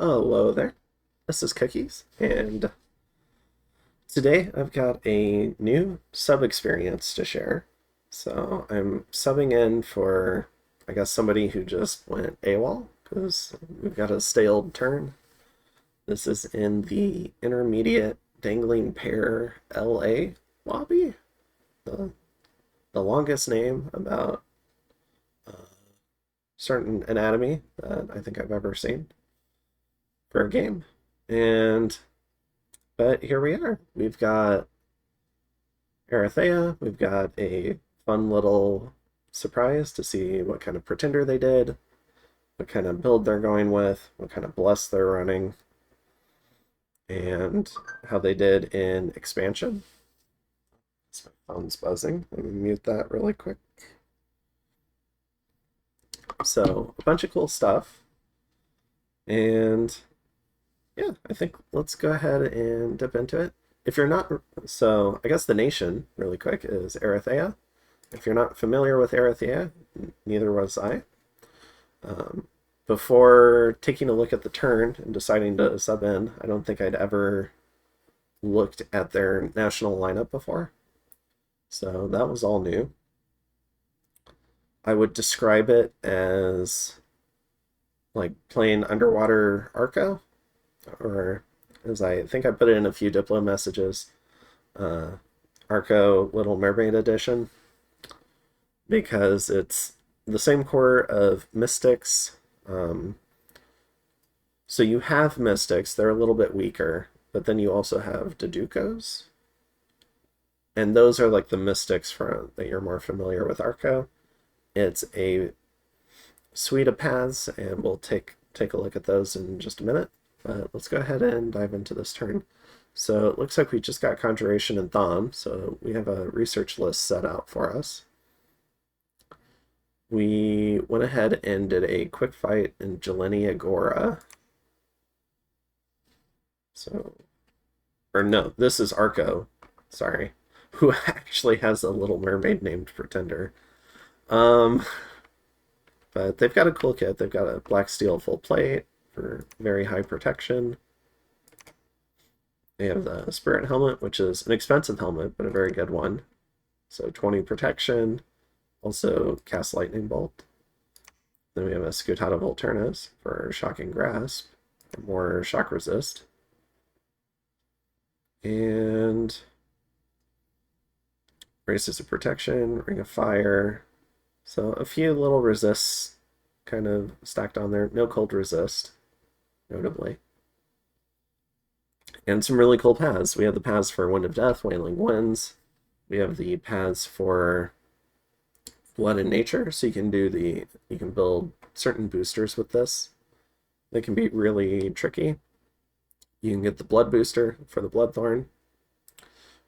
Hello there, this is Cookies, and today I've got a new sub experience to share. So I'm subbing in for, I guess, somebody who just went AWOL, because we've got a stale turn. This is in the intermediate Dangling pair LA lobby, the, the longest name about uh, certain anatomy that I think I've ever seen for a game. And But here we are. We've got Erytheia. We've got a fun little surprise to see what kind of pretender they did, what kind of build they're going with, what kind of bless they're running, and how they did in expansion. So my phone's buzzing. Let me mute that really quick. So a bunch of cool stuff. And yeah, I think let's go ahead and dip into it. If you're not, so I guess the nation, really quick, is Erytheia. If you're not familiar with Erytheia, neither was I. Before taking a look at the turn and deciding to sub in, I don't think I'd ever looked at their national lineup before. So that was all new. I would describe it as like playing underwater Arco, or as I think I put it in a few Diplo messages, Arco Little Mermaid Edition, because it's the same core of Mystics. So you have Mystics, they're a little bit weaker, but then you also have Deducos, and those are like the Mystics that you're more familiar with Arco. It's a suite of paths, and we'll take a look at those in just a minute. But let's go ahead and dive into this turn. So it looks like we just got Conjuration and Thom, so we have a research list set out for us. We went ahead and did a quick fight in Jeleni Agora. So, or no, this is Arco, sorry, who actually has a Little Mermaid named Pretender. But they've got a cool kit. They've got a black steel full plate for very high protection. They have the Spirit Helmet, which is an expensive helmet, but a very good one. So 20 protection. Also cast Lightning Bolt. Then we have a Scutata Volturnus for Shocking Grasp, for more shock resist. And Races of Protection, Ring of Fire. So a few little resists kind of stacked on there. No cold resist, notably. And some really cool paths. We have the paths for Wind of Death, Wailing Winds. We have the paths for Blood and Nature, so you can build certain boosters with this. They can be really tricky. You can get the Blood booster for the Bloodthorn,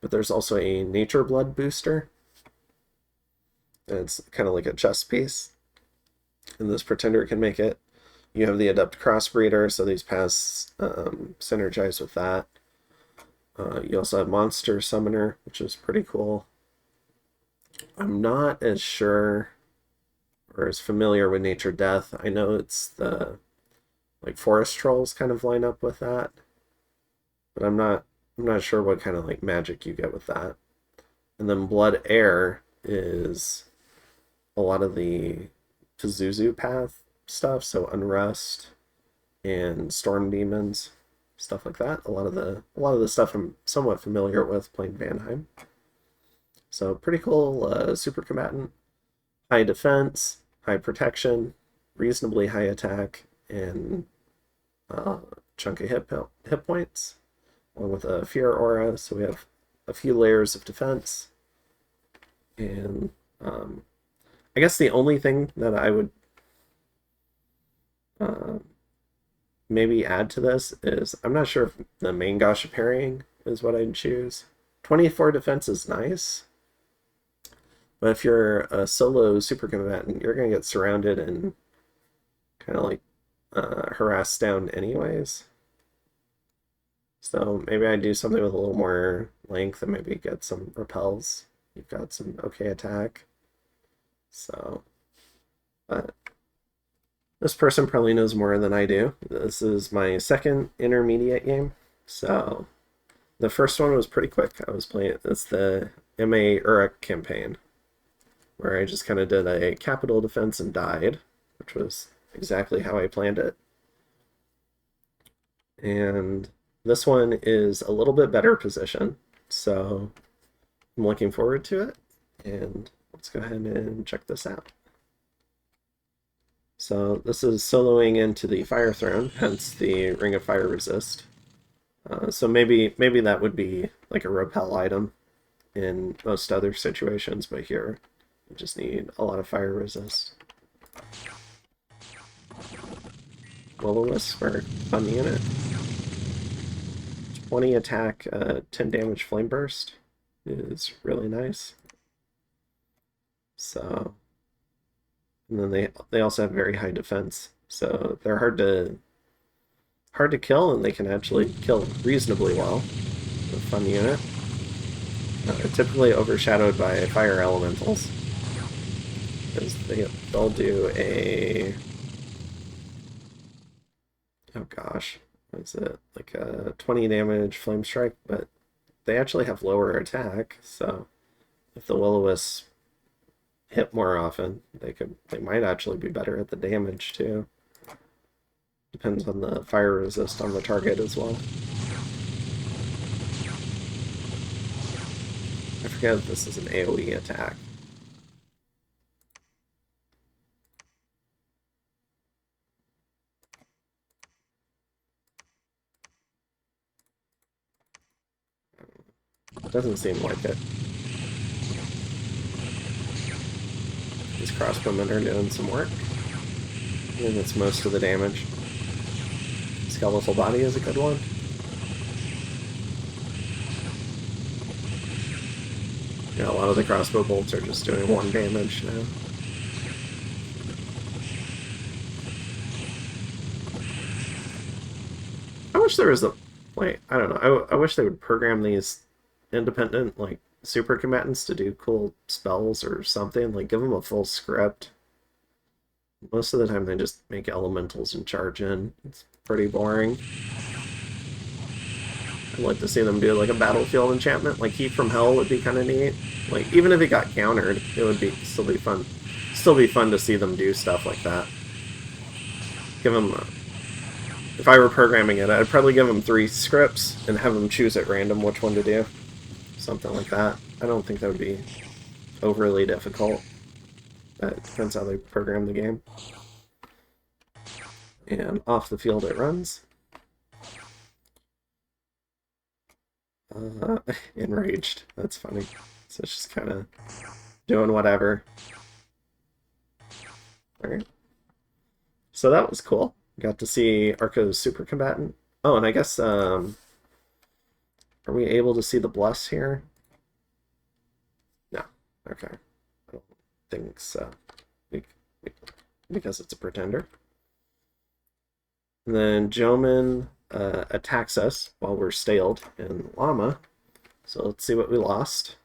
but there's also a Nature Blood booster. And it's kind of like a chess piece, and this Pretender can make it. You have the Adept Crossbreeder, so these paths synergize with that. You also have Monster Summoner, which is pretty cool. I'm not as sure or as familiar with Nature Death. I know it's the like Forest Trolls kind of line up with that, but I'm not sure what kind of like magic you get with that. And then Blood Air is a lot of the Pazuzu path stuff, so Unrest and Storm Demons, stuff like that. A lot of the stuff I'm somewhat familiar with playing Vanheim. So pretty cool super combatant. High defense, high protection, reasonably high attack, and chunky hit points, along with a Fear Aura. So we have a few layers of defense. And I guess the only thing that I would maybe add to this is I'm not sure if the main Gasha parrying is what I'd choose. 24 defense is nice, but if you're a solo super combatant, you're going to get surrounded and kind of like harassed down anyways. So maybe I'd do something with a little more length and maybe get some repels. You've got some okay attack. So, but This person probably knows more than I do. This is my second intermediate game. So the first one was pretty quick. I was playing, it's the MA Uruk campaign, where I just kind of did a capital defense and died, which was exactly how I planned it. And this one is a little bit better position, so I'm looking forward to it. And let's go ahead and check this out. So this is soloing into the Fire Throne, hence the Ring of Fire Resist. So maybe that would be like a repel item in most other situations, but here you just need a lot of fire resist. Will-O-Wisp for fun unit. 20 attack, 10 damage flame burst is really nice. So, and then they also have very high defense, so they're hard to kill, and they can actually kill reasonably well. A fun unit. They're typically overshadowed by fire elementals, because they'll do a, oh gosh, what is it, like a 20 damage flame strike, but they actually have lower attack, so if the Will-O-Wisp hit more often, they might actually be better at the damage too. Depends on the fire resist on the target as well. I forget if this is an AoE attack. Doesn't seem like it. These crossbowmen are doing some work. And that's most of the damage. Skeletal body is a good one. Yeah, a lot of the crossbow bolts are just doing 1 damage now. I wish there was a... Wait, I don't know. I wish they would program these independent, like, super combatants to do cool spells or something. Like, give them a full script. Most of the time they just make elementals and charge in. It's pretty boring. I'd like to see them do like a battlefield enchantment. Like Heat from Hell would be kind of neat. Like, even if it got countered, it would still be fun. Still be fun to see them do stuff like that. Give them... if I were programming it, I'd probably give them 3 scripts and have them choose at random which one to do. Something like that. I don't think that would be overly difficult. That depends how they program the game. And off the field it runs. Enraged. That's funny. So it's just kind of doing whatever. Alright. So that was cool. Got to see Arco's super combatant. Oh, and I guess, are we able to see the Bless here? No. Okay. I don't think so. Because it's a pretender. And then Joman attacks us while we're staled in Llama. So let's see what we lost.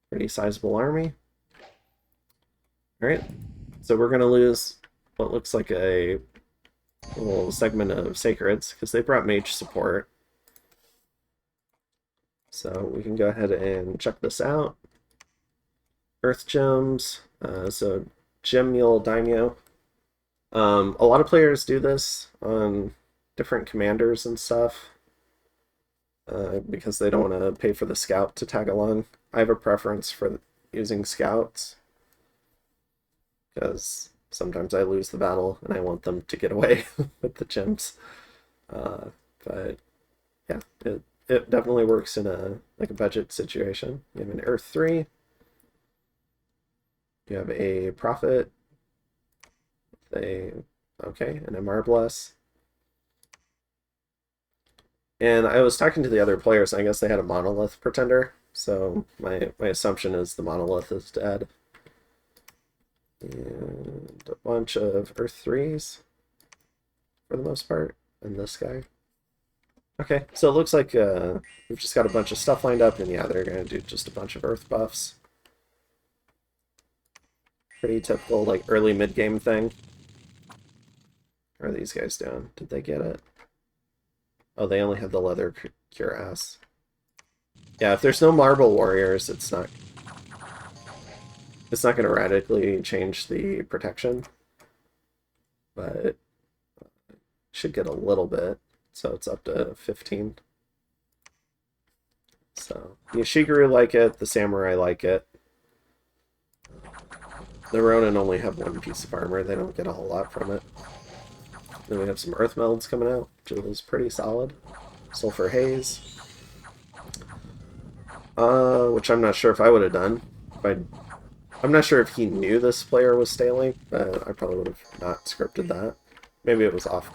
Pretty sizable army. Alright. So we're going to lose what looks like a little segment of Sacreds, because they brought mage support. So we can go ahead and check this out. Earth Gems. So Gem Mule Daimyo. A lot of players do this on different commanders and stuff because they don't want to pay for the scout to tag along. I have a preference for using scouts because sometimes I lose the battle and I want them to get away with the gems. But yeah, it definitely works in a budget situation. You have an Earth 3. You have a Prophet. An MR Bless. And I was talking to the other players, and I guess they had a Monolith Pretender, so my assumption is the Monolith is dead. And a bunch of Earth 3s, for the most part, and this guy. Okay, so it looks like we've just got a bunch of stuff lined up, and yeah, they're going to do just a bunch of Earth buffs. Pretty typical, like, early mid-game thing. How are these guys doing? Did they get it? Oh, they only have the leather cuirass. Yeah, if there's no marble warriors, it's not going to radically change the protection, but should get a little bit. So it's up to 15. So the Shiguru like it, the Samurai like it. The Ronin only have one piece of armor. They don't get a whole lot from it. Then we have some Earth Melds coming out, which is pretty solid. Sulfur Haze. Which I'm not sure if I would have done. I'm not sure if he knew this player was Staley, but I probably would have not scripted that. Maybe it was off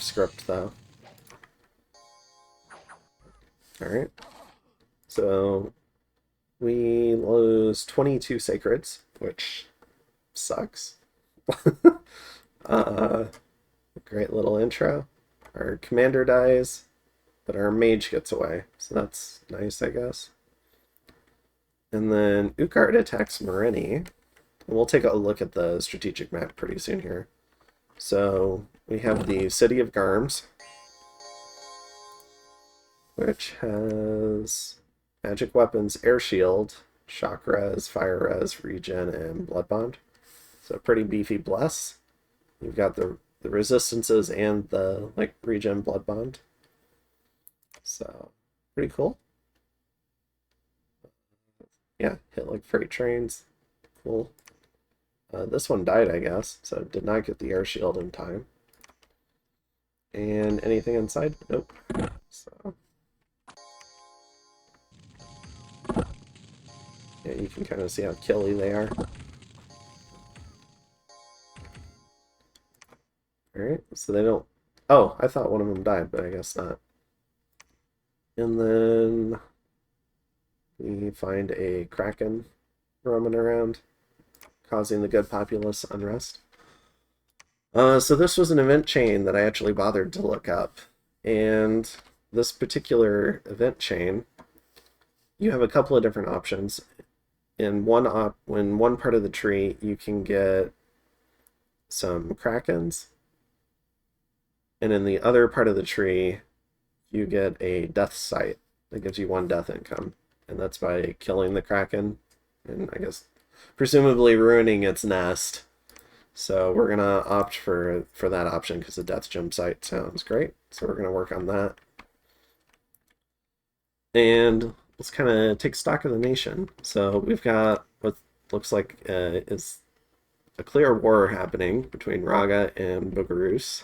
script though. Alright. So we lose 22 sacreds, which sucks. Great little intro. Our commander dies, but our mage gets away, so that's nice, I guess. And then Utgard attacks Marini, and we'll take a look at the strategic map pretty soon here. So we have the City of Garms, which has magic weapons, air shield, shock res, fire res, regen, and blood bond. So pretty beefy bless. You've got the resistances and the regen blood bond. So pretty cool. Yeah, hit like freight trains. Cool. This one died, I guess, so did not get the air shield in time. And anything inside? Nope. So yeah, you can kind of see how killy they are. Alright, so they don't... Oh, I thought one of them died, but I guess not. And then we find a Kraken roaming around, causing the good populace unrest. So this was an event chain that I actually bothered to look up. And this particular event chain, you have a couple of different options. In one part of the tree, you can get some Krakens. And in the other part of the tree, you get a death site that gives you 1 death income. And that's by killing the Kraken and I guess presumably ruining its nest. So we're going to opt for that option because the death gem site sounds great. So we're going to work on that. And let's kind of take stock of the nation. So we've got what looks like is a clear war happening between Raga and Bogarus.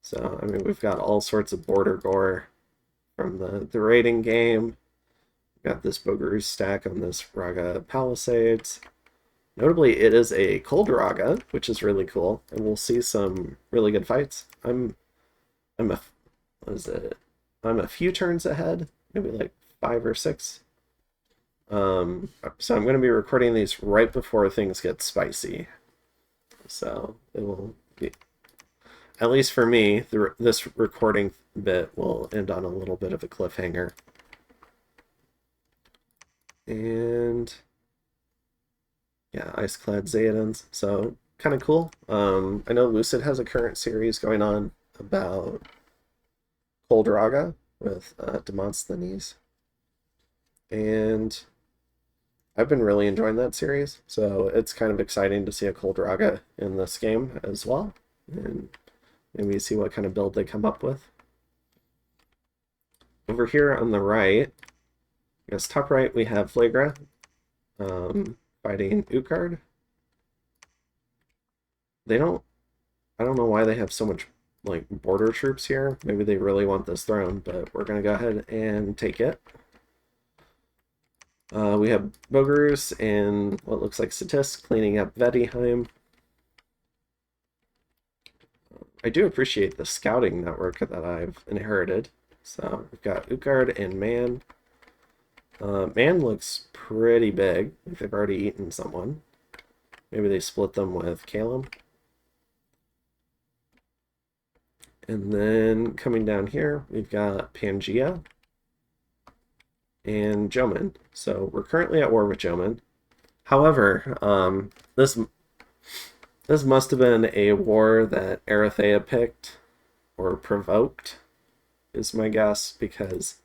So, I mean, we've got all sorts of border gore from the raiding game. We've got this Bogarus stack on this Raga Palisades. Notably, it is a cold Raga, which is really cool, and we'll see some really good fights. I'm a few turns ahead, maybe like 5 or 6. So I'm going to be recording these right before things get spicy. So it will be, at least for me, this recording bit will end on a little bit of a cliffhanger. And yeah, Ice-Clad Zeodons, so kind of cool. I know Lucid has a current series going on about Cold Raga with Demosthenes. And I've been really enjoying that series, so it's kind of exciting to see a Cold Raga in this game as well. And maybe see what kind of build they come up with. Over here on the right, I guess top right, we have Flagra fighting Utgard. I don't know why they have so much border troops here. Maybe they really want this throne, but we're going to go ahead and take it. We have Bogarus and what looks like Satis cleaning up Vedheim. I do appreciate the scouting network that I've inherited. So we've got Utgard and Man. Man looks pretty big. They've already eaten someone. Maybe they split them with Calum. And then coming down here, we've got Pangea and Joman. So we're currently at war with Joman. However, This must have been a war that Erytheia picked or provoked, is my guess, because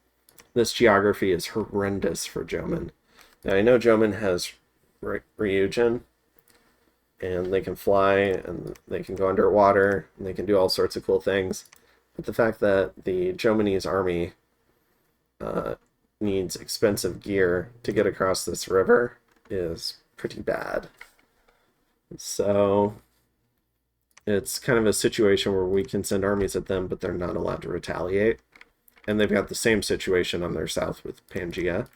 this geography is horrendous for Jomin. Now, I know Jomin has Ryujin, and they can fly, and they can go underwater, and they can do all sorts of cool things. But the fact that the Jominese army needs expensive gear to get across this river is pretty bad. So it's kind of a situation where we can send armies at them, but they're not allowed to retaliate. And they've got the same situation on their south with Pangaea.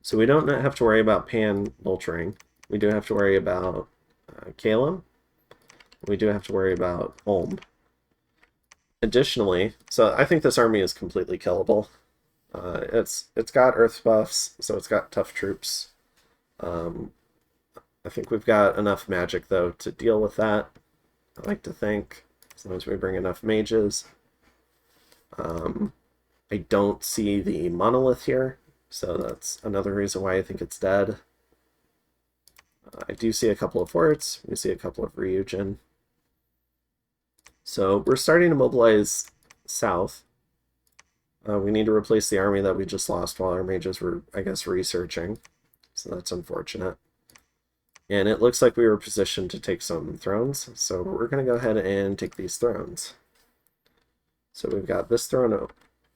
So we don't have to worry about Pan vulturing. We do have to worry about Kalem. We do have to worry about Ulm. Additionally, so I think this army is completely killable. It's got earth buffs, so it's got tough troops. I think we've got enough magic, though, to deal with that. I like to think, as long as we bring enough mages. I don't see the monolith here, so that's another reason why I think it's dead. I do see a couple of forts. We see a couple of Ryujin. So we're starting to mobilize south. We need to replace the army that we just lost while our mages were, I guess, researching. So that's unfortunate. And it looks like we were positioned to take some thrones. So we're going to go ahead and take these thrones. So we've got this throne.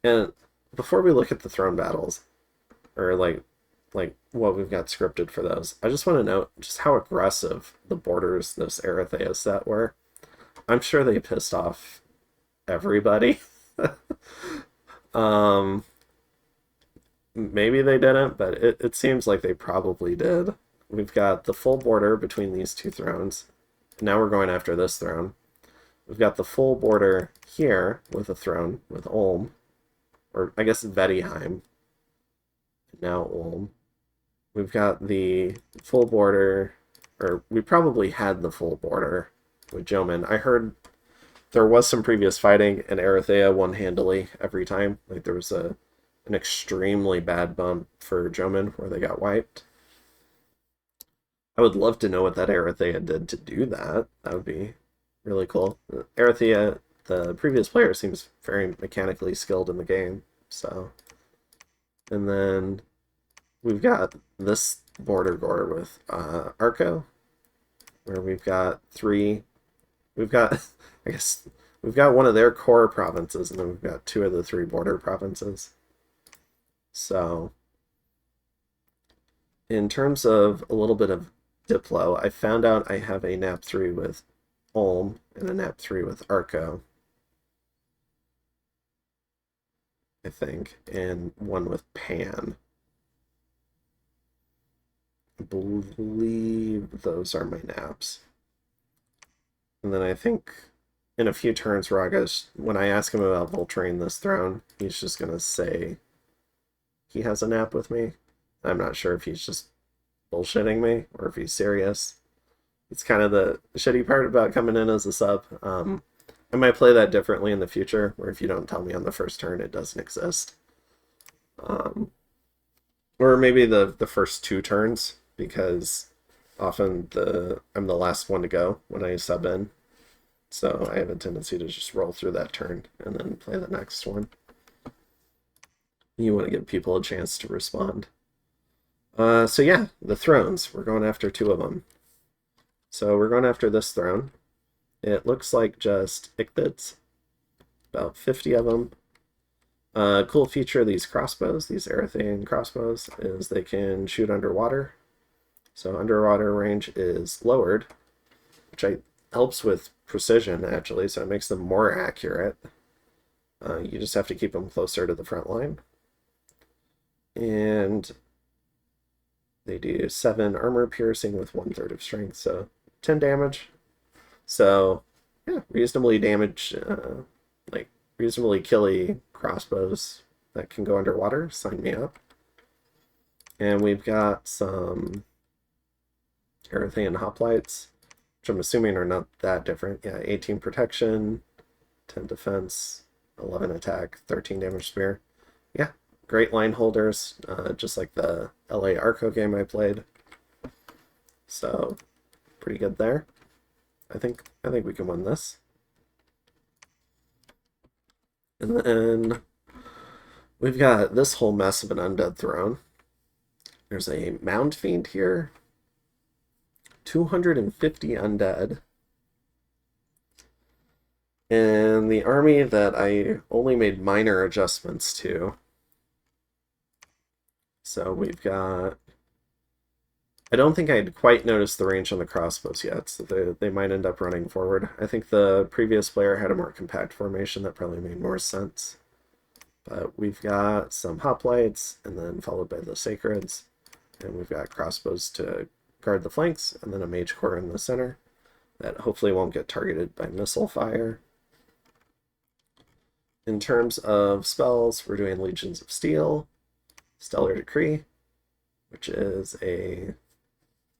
And before we look at the throne battles, or like what we've got scripted for those, I just want to note just how aggressive the borders this Erytheia set were. I'm sure they pissed off everybody. Maybe they didn't, but it seems like they probably did. We've got the full border between these two thrones. Now we're going after this throne. We've got the full border here with a throne with Ulm, or I guess Vettiheim. Now Ulm. We've got the full border, or we probably had the full border with Jomin. I heard there was some previous fighting, and Erytheia won handily every time. Like there was an extremely bad bump for Jomin where they got wiped. I would love to know what that Erytheia did to do that. That would be really cool. Erytheia, the previous player, seems very mechanically skilled in the game. So, and then we've got this border gore with Arco, where we've got three. We've got, I guess, we've got one of their core provinces, and then we've got two of the three border provinces. So, in terms of a little bit of Diplo, I found out I have a nap 3 with Ulm and a nap 3 with Arco, I think, and one with Pan. I believe those are my naps. And then I think in a few turns, Raga's, when I ask him about vulturing this throne, he's just going to say he has a nap with me. I'm not sure if he's just bullshitting me or if he's serious. It's kind of the shitty part about coming in as a sub. I might play that differently in the future, where if you don't tell me on the first turn, it doesn't exist. Or maybe the first 2 turns, because often I'm the last one to go when I sub in. So I have a tendency to just roll through that turn and then play the next one. You want to give people a chance to respond. So yeah, the thrones. We're going after 2 of them. So we're going after this throne. It looks like just Ichthids. About 50 of them. Cool feature of these crossbows, these Erytheian crossbows, is they can shoot underwater. So underwater range is lowered, which helps with precision, actually, so it makes them more accurate. You just have to keep them closer to the front line. And they do 7 armor piercing with 1/3 of strength, so 10 damage. So, yeah, reasonably reasonably killy crossbows that can go underwater. Sign me up. And we've got some Erytheian hoplites, which I'm assuming are not that different. Yeah, 18 protection, 10 defense, 11 attack, 13 damage spear. Yeah, great line holders, just like the LA Arco game I played. So, pretty good there. I think we can win this. And then we've got this whole mess of an undead throne. There's a mound fiend here. 250 undead. And the army that I only made minor adjustments to. So we've got... I don't think I'd quite noticed the range on the crossbows yet, so they might end up running forward. I think the previous player had a more compact formation that probably made more sense. But we've got some hoplites, and then followed by the sacreds. And we've got crossbows to guard the flanks, and then a mage core in the center that hopefully won't get targeted by missile fire. In terms of spells, we're doing Legions of Steel, Stellar Decree, which is a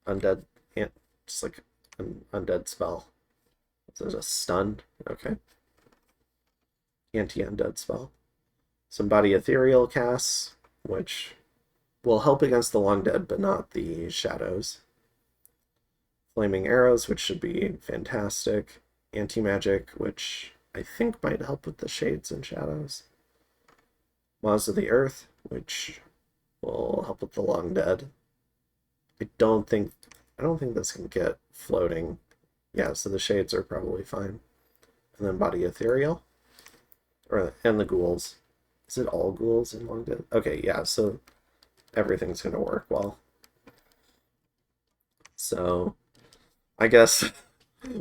undead, just like an undead spell. This is a stun. Okay. Anti-undead spell. Some body ethereal casts, which will help against the long dead, but not the shadows. Flaming arrows, which should be fantastic. Anti-magic, which I think might help with the shades and shadows. Maws of the Earth, which will help with the long dead. I don't think this can get floating. Yeah, so the shades are probably fine. And then body ethereal. And the ghouls. Is it all ghouls in long dead? Okay, yeah, so everything's gonna work well. So I guess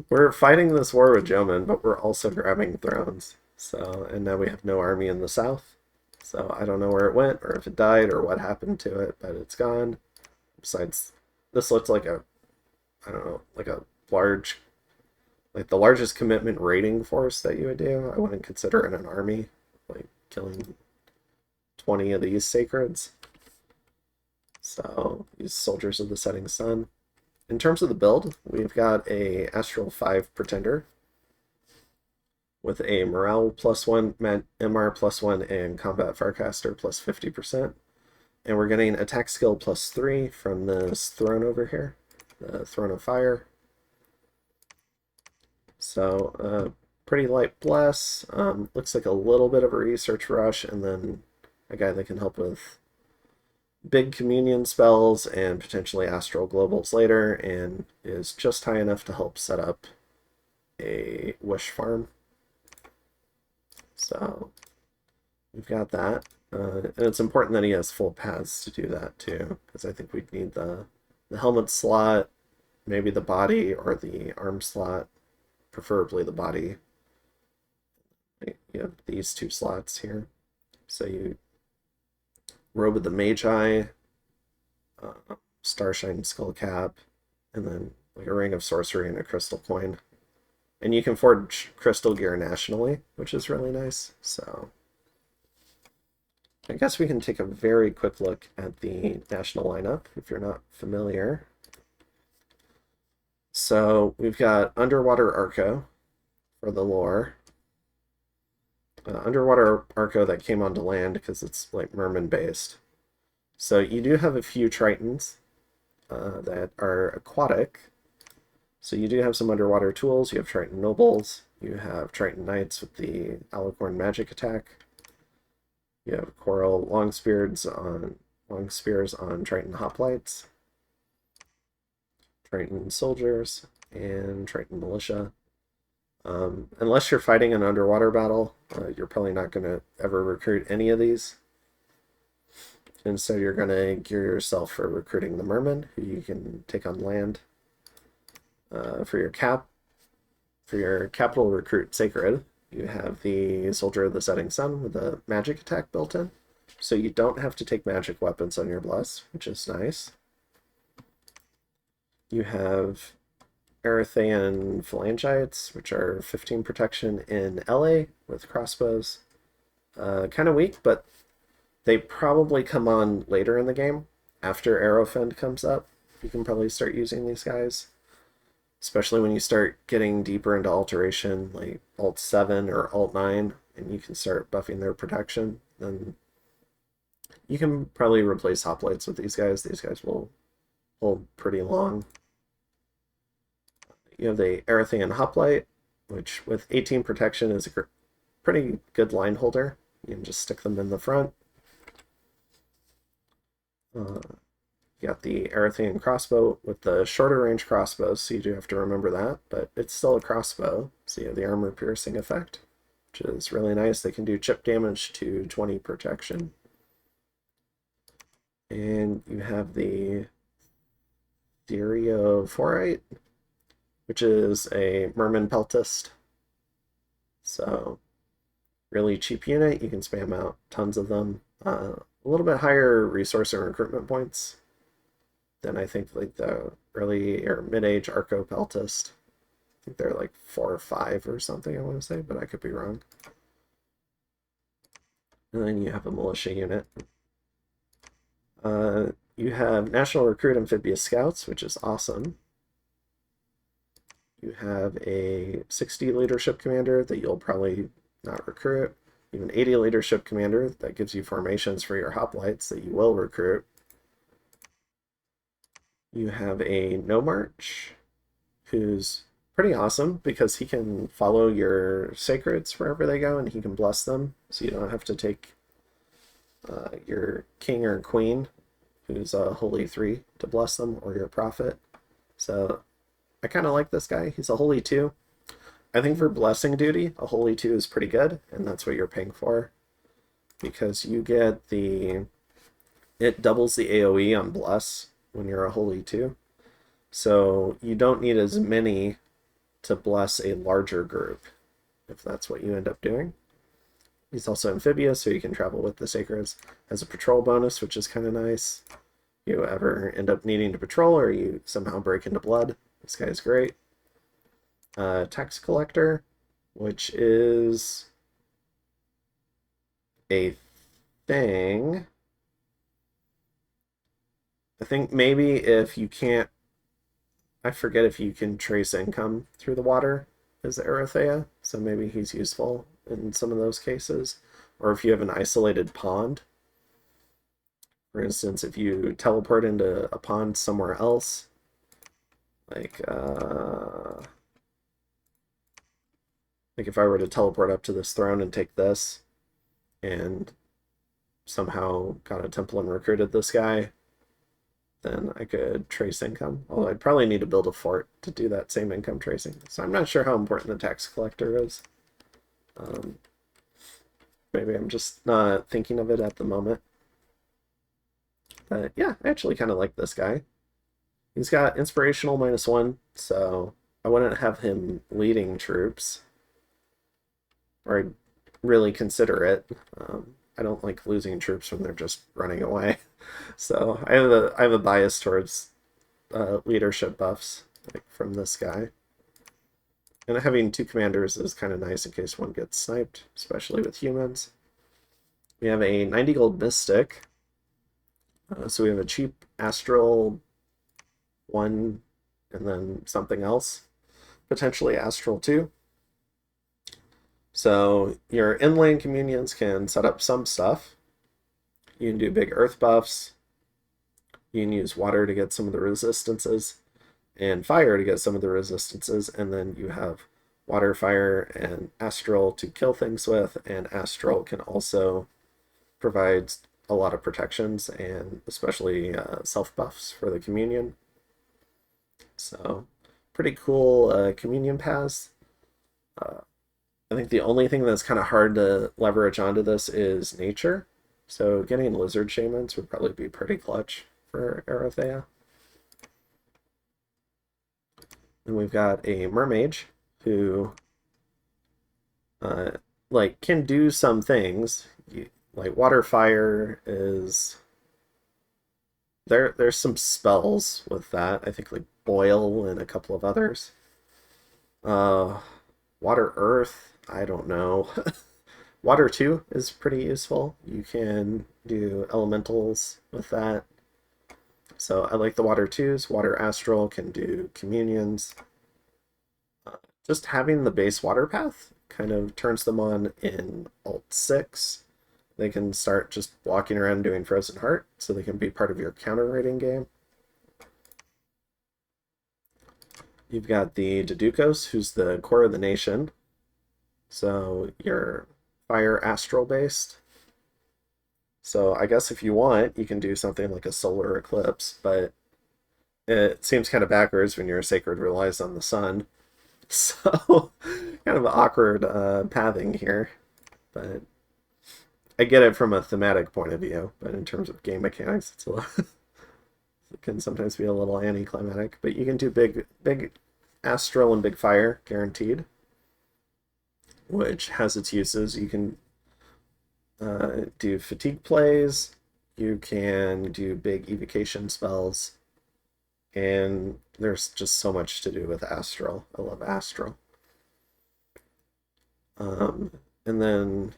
we're fighting this war with Jomin, but we're also grabbing thrones. So, and now we have no army in the south. So I don't know where it went, or if it died, or what happened to it, but it's gone. Besides, this looks like a, I don't know, like a large, like the largest commitment raiding force that you would do. I wouldn't consider it an army, like killing 20 of these sacreds. So, these soldiers of the setting sun. In terms of the build, we've got a Astral 5 Pretender with a Morale +1, MR +1, and Combat Farcaster +50%. And we're getting Attack Skill +3 from this throne over here, the Throne of Fire. So, pretty light bless. Looks like a little bit of a research rush, and then a guy that can help with big communion spells and potentially astral globals later, and is just high enough to help set up a wish farm. So we've got that. And it's important that he has full paths to do that too, because I think we'd need the helmet slot, maybe the body, or the arm slot, preferably the body. You have these two slots here. So you Robe of the Magi, Starshine Skullcap, and then like a Ring of Sorcery and a Crystal Coin. And you can forge crystal gear nationally, which is really nice. So I guess we can take a very quick look at the national lineup if you're not familiar. So we've got Underwater Arco for the lore. Underwater Arco that came onto land because it's like merman based. So you do have a few Tritons that are aquatic. So you do have some underwater tools. You have Triton Nobles. You have Triton Knights with the Alicorn magic attack. You have Coral long spears on Triton Hoplites, Triton Soldiers, and Triton Militia. Unless you're fighting an underwater battle, you're probably not going to ever recruit any of these. Instead, you're going to gear yourself for recruiting the merman, who you can take on land. For your capital recruit sacred, you have the Soldier of the Setting Sun with a magic attack built in. So you don't have to take magic weapons on your bless, which is nice. You have Erytheian Phalangites, which are 15 protection in LA with crossbows. Kind of weak, but they probably come on later in the game. After Arrowfend comes up, you can probably start using these guys. Especially when you start getting deeper into Alteration, like Alt 7 or Alt 9, and you can start buffing their protection. Then you can probably replace Hoplites with these guys. These guys will hold pretty long. You have the Erytheia Hoplite, which with 18 protection is a pretty good line holder. You can just stick them in the front. You got the Erytheia crossbow with the shorter range crossbow, so you do have to remember that, but it's still a crossbow, so you have the armor piercing effect, which is really nice. They can do chip damage to 20 protection. And you have the Erytheia, which is a Merman Peltist. So, really cheap unit. You can spam out tons of them. A little bit higher resource and recruitment points than I think like the early or mid-age Arco Peltist. I think they're like 4 or 5 or something, I want to say, but I could be wrong. And then you have a militia unit. You have National Recruit Amphibious Scouts, which is awesome. You have a 60 leadership commander that you'll probably not recruit. You have an 80 leadership commander that gives you formations for your hoplites that you will recruit. You have a No March, who's pretty awesome because he can follow your sacreds wherever they go and he can bless them, so you don't have to take your king or queen, who's a holy 3, to bless them, or your prophet. So I kind of like this guy. He's a holy 2. I think for blessing duty, a holy 2 is pretty good, and that's what you're paying for, because you get it doubles the AoE on bless when you're a holy 2. So you don't need as many to bless a larger group, if that's what you end up doing. He's also amphibious, so you can travel with the sacreds. Has a patrol bonus, which is kind of nice. If you ever end up needing to patrol or you somehow break into blood, this guy's great. Tax collector, which is a thing. I think maybe if you can't, I forget if you can trace income through the water as Erytheia, so maybe he's useful in some of those cases. Or if you have an isolated pond. For instance, if you teleport into a pond somewhere else, like if I were to teleport up to this throne and take this, and somehow got a temple and recruited this guy, then I could trace income. Although I'd probably need to build a fort to do that same income tracing. So I'm not sure how important the tax collector is. Maybe I'm just not thinking of it at the moment. But yeah, I actually kind of like this guy. He's got inspirational -1, so I wouldn't have him leading troops, or I'd really consider it. I don't like losing troops when they're just running away. So I have a bias towards leadership buffs, like from this guy. And having 2 commanders is kind of nice in case one gets sniped, especially with humans. We have a 90 gold mystic. So we have a cheap astral 1 and then something else, potentially astral 2. So your inlane communions can set up some stuff. You can do big earth buffs. You can use water to get some of the resistances, and fire to get some of the resistances, and then you have water, fire, and astral to kill things with, and astral can also provide a lot of protections, and especially self-buffs for the communion. So pretty cool communion paths. I think the only thing that's kind of hard to leverage onto this is nature. So getting lizard shamans would probably be pretty clutch for Erytheia. And we've got a mermage who like can do some things. Like water fire is there's some spells with that. I think like boil and a couple of others. Water earth, I don't know. Water 2 is pretty useful. You can do elementals with that. So I like the water 2s. Water astral can do communions. Just having the base water path kind of turns them on in Alt 6. They can start just walking around doing Frozen Heart, so they can be part of your counter rating game. You've got the Dedukos, who's the core of the nation. So you're fire astral based. So I guess if you want, you can do something like a solar eclipse, but it seems kind of backwards when your sacred relies on the sun. So kind of awkward pathing here, but I get it from a thematic point of view. But in terms of game mechanics, it's a little, it can sometimes be a little anticlimactic. But you can do big astral and big fire guaranteed, which has its uses. You can do fatigue plays. You can do big evocation spells. And there's just so much to do with Astral. I love Astral. And then,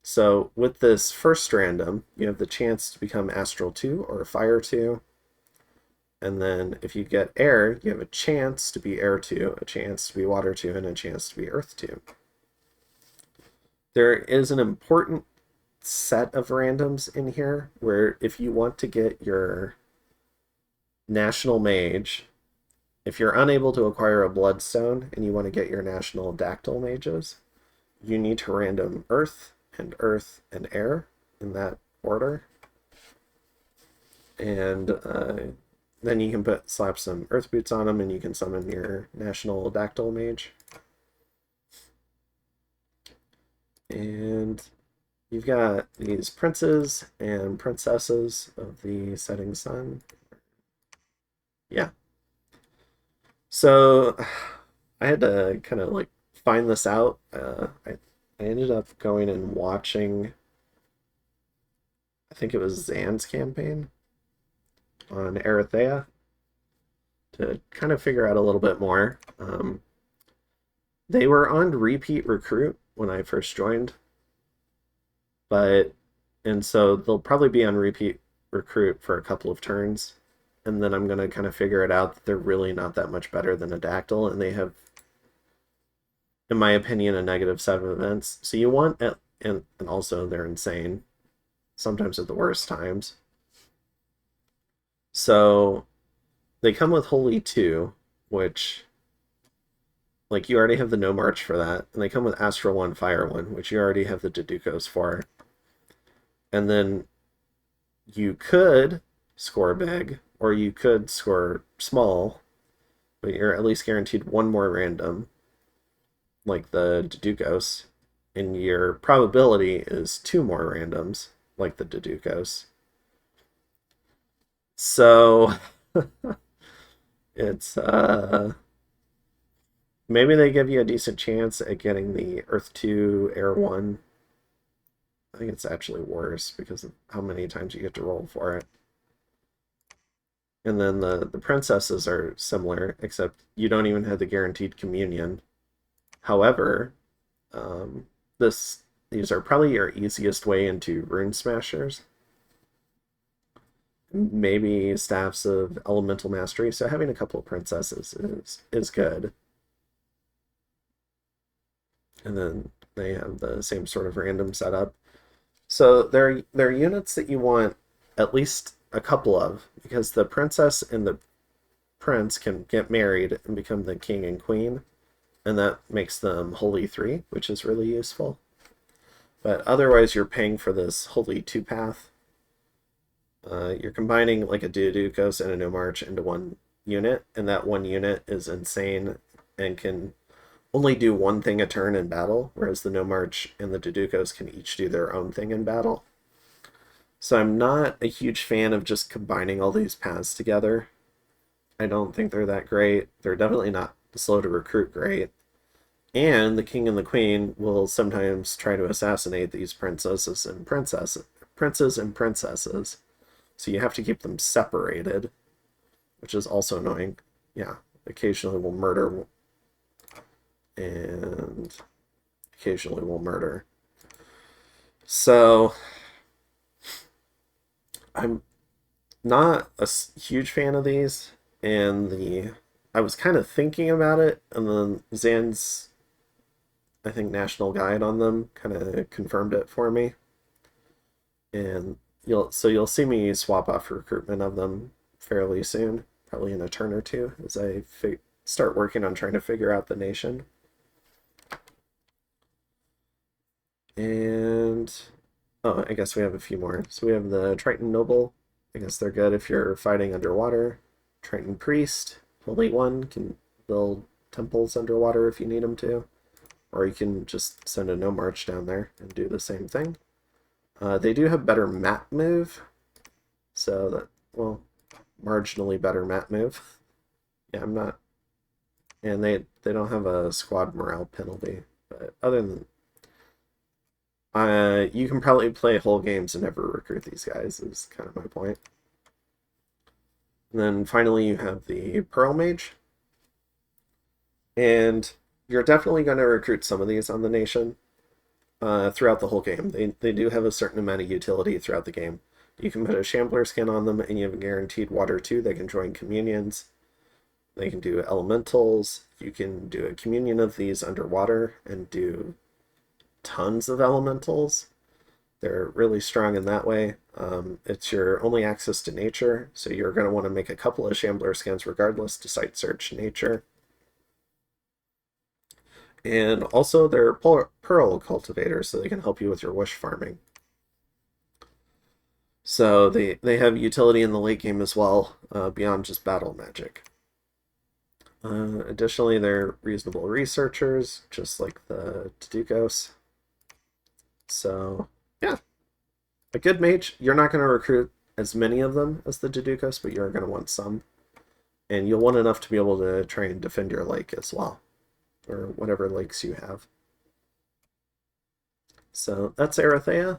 so with this first random, you have the chance to become Astral 2 or Fire 2. And then if you get Air, you have a chance to be Air 2, a chance to be Water 2, and a chance to be Earth 2. There is an important set of randoms in here where if you want to get your National Mage, if you're unable to acquire a Bloodstone and you want to get your National Dactyl Mages, you need to random Earth and Air in that order. And then you can slap some Earth Boots on them and you can summon your National Dactyl Mage. And you've got these princes and princesses of the setting sun. Yeah. So I had to kind of like find this out. I ended up going and watching, I think it was Zan's campaign on Erytheia to kind of figure out a little bit more. They were on repeat recruit when I first joined, and so they'll probably be on repeat recruit for a couple of turns, and then I'm going to kind of figure it out that they're really not that much better than a Dactyl, and they have, in my opinion, a negative set of events. So you want, and also they're insane, sometimes at the worst times. So they come with Holy 2, which, like, you already have the No March for that, and they come with Astral 1, Fire 1, which you already have the Dedukos for. And then you could score big, or you could score small, but you're at least guaranteed one more random, like the Dedukos, and your probability is 2 more randoms, like the Dedukos. So it's maybe they give you a decent chance at getting the Earth 2 Air 1. I think it's actually worse because of how many times you get to roll for it. And then the princesses are similar, except you don't even have the guaranteed communion. However, these are probably your easiest way into Rune Smashers. Maybe Staffs of Elemental Mastery, so having a couple of princesses is good. And then they have the same sort of random setup. So they're units that you want at least a couple of, because the princess and the prince can get married and become the king and queen, and that makes them Holy 3, which is really useful. But otherwise, you're paying for this Holy 2 path. You're combining like a Dedukos and a No March into one unit, and that one unit is insane and can only do one thing a turn in battle, whereas the No March and the Dedukos can each do their own thing in battle. So I'm not a huge fan of just combining all these paths together. I don't think they're that great. They're definitely not slow to recruit great. And the king and the queen will sometimes try to assassinate these princes and princesses. So you have to keep them separated, which is also annoying. Yeah, occasionally we'll murder, and occasionally we'll murder. So I'm not a huge fan of these, and I was kind of thinking about it, and then Zan's, I think, National Guide on them kind of confirmed it for me. And you'll see me swap off recruitment of them fairly soon. probably in a turn or two as I start working on trying to figure out the nation. And oh, I guess we have a few more. So we have the Triton Noble. I guess they're good if you're fighting underwater. Triton Priest, Holy One, can build temples underwater if you need them to. Or you can just send a no march down there and do the same thing. They do have better map move. So that, well, marginally better map move. Yeah, I'm not... And they don't have a squad morale penalty. But other than... you can probably play whole games and never recruit these guys, is kind of my point. And then finally you have the Pearl Mage. And you're definitely going to recruit some of these on the nation throughout the whole game. They do have a certain amount of utility throughout the game. You can put a Shambler skin on them, and you have a guaranteed water too. They can join communions. They can do elementals. You can do a communion of these underwater and do tons of elementals. They're really strong in that way. It's your only access to nature, so you're going to want to make a couple of Shambler skins regardless to site search nature. And also they're pearl cultivators, so they can help you with your wish farming. So they have utility in the late game as well, beyond just battle magic. Additionally, they're reasonable researchers, just like the Dedukos. So, yeah. A good mage, you're not going to recruit as many of them as the Dedukos, but you're going to want some. And you'll want enough to be able to try and defend your lake as well, or whatever lakes you have. So that's Erytheia.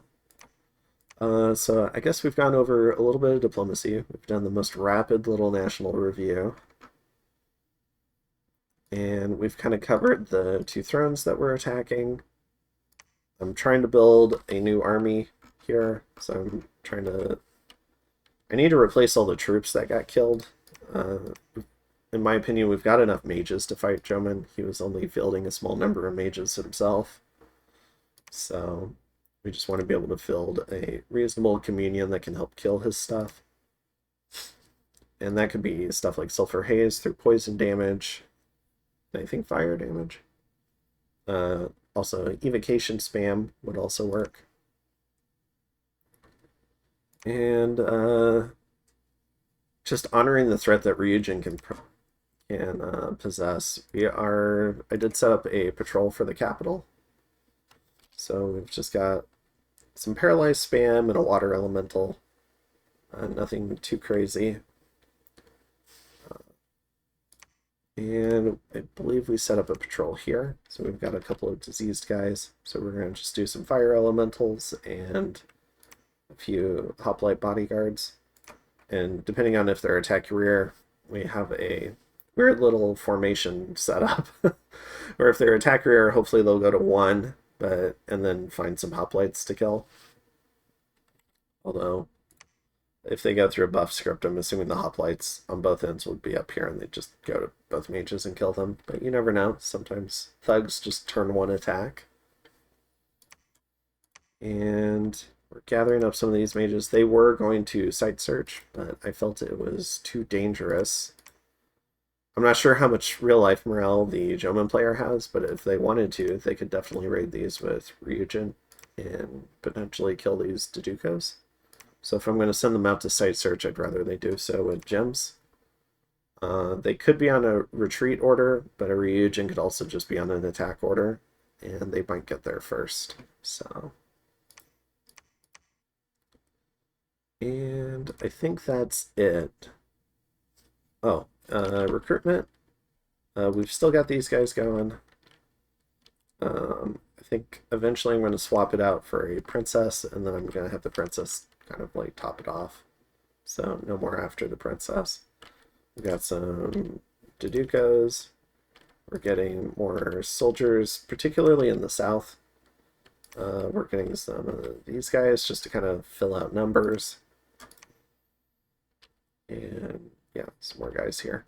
So I guess we've gone over a little bit of diplomacy. We've done the most rapid little national review. And we've kind of covered the two thrones that we're attacking. I'm trying to build a new army here, so I'm trying to... I need to replace all the troops that got killed. In my opinion, we've got enough mages to fight Joman. He was only fielding a small number of mages himself. So we just want to be able to field a reasonable communion that can help kill his stuff. And that could be stuff like Sulfur Haze through poison damage. I think fire damage. Also, evocation spam would also work. And just honoring the threat that Ryujin can possess. I did set up a patrol for the capital. So we've just got some paralyzed spam and a water elemental. Nothing too crazy. And I believe we set up a patrol here. So we've got a couple of diseased guys. So we're going to just do some fire elementals and a few hoplite bodyguards. And depending on if they're attack rear, we have a weird little formation set up. Or if they're attack rear, hopefully they'll go to 1, and then find some hoplites to kill. Although, if they go through a buff script, I'm assuming the hoplites on both ends would be up here and they just go to both mages and kill them. But you never know. Sometimes thugs just turn 1 attack. And we're gathering up some of these mages. They were going to site search, but I felt it was too dangerous. I'm not sure how much real-life morale the Joman player has, but if they wanted to, they could definitely raid these with Ryujin and potentially kill these Dedukos. So if I'm going to send them out to site search, I'd rather they do so with gems. They could be on a retreat order, but a Ryujin could also just be on an attack order, and they might get there first. So, and I think that's it. Oh, recruitment. We've still got these guys going. I think eventually I'm going to swap it out for a princess, and then I'm going to have the princess kind of like top it off. So no more after the princess. We've got some Dedukos. We're getting more soldiers, particularly in the south. We're getting some of these guys just to kind of fill out numbers. And yeah, some more guys here.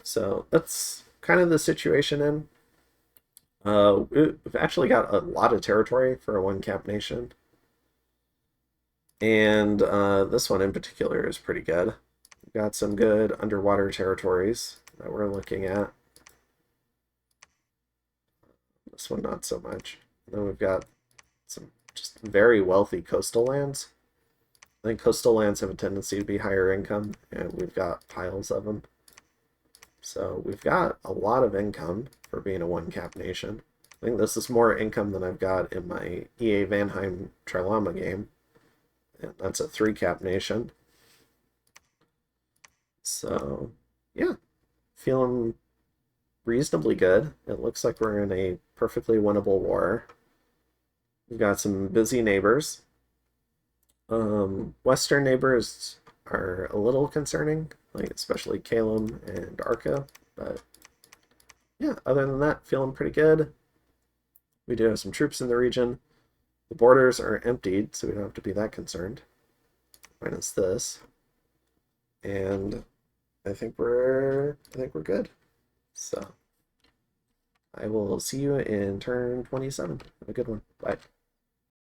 So that's kind of the situation in. We've actually got a lot of territory for a one-camp nation. And this one in particular is pretty good. We've got some good underwater territories that we're looking at. This one, not so much. And then we've got some just very wealthy coastal lands. I think coastal lands have a tendency to be higher income, and we've got piles of them. So we've got a lot of income for being a one-cap nation. I think this is more income than I've got in my EA Vanheim Trilama game. And that's a 3-cap nation. So, yeah, feeling reasonably good. It looks like we're in a perfectly winnable war. We've got some busy neighbors. Western neighbors are a little concerning, like especially Calum and Arca, but yeah, other than that, feeling pretty good. We do have some troops in the region. The borders are emptied, so we don't have to be that concerned. Minus this. And I think we're good. So I will see you in turn 27. Have a good one. Bye.